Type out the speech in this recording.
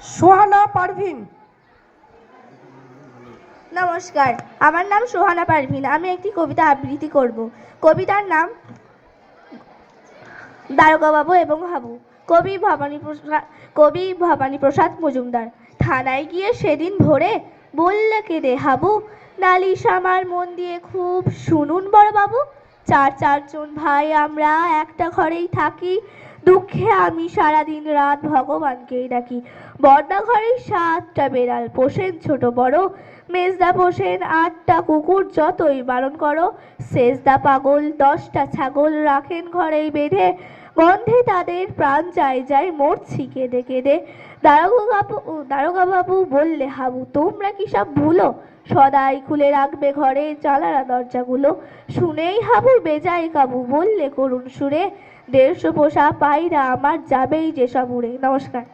সোহানা পারভিন। নমস্কার, আমার নাম সোহানা পারভিন। আমি একটি কবিতা আবৃত্তি করব। কবিতার নাম দারোগাবাবু এবং হাবু। কবি ভবানী প্রসাদ মজুমদার। থানায় গিয়ে সেদিন ভোরে বললে কেঁদে হাবু, নালিশ আমার মন দিয়ে খুব শুনুন বড়বাবু। চারজন ভাই আমরা একটা ঘরেই থাকি, দুঃখে আমি সারাদিন রাত ভগবানকেই ডাকি। বড়দা ঘরে 7টা বেড়াল পোষেন ছোট বড়, মেজদা পোষেন 8টা কুকুর যতই বারণ করো। সেজদা পাগল 10টা ছাগল রাখেন ঘরেই বেঁধে, গন্ধে তাদের প্রাণ যায় মরছি কেঁদে কেঁদে। দারোগা বাবু বললে হাবু, তোমরা কি সব ভুলো, সদাই খুলে রাখবে ঘরে জানালা দরজাগুলো। শুনেই হাবুর বেজায় কাবু, বললে করুণ সুরে, 150 পোষা পায়রা আমার যাবেই যে সব উড়ে। নমস্কার।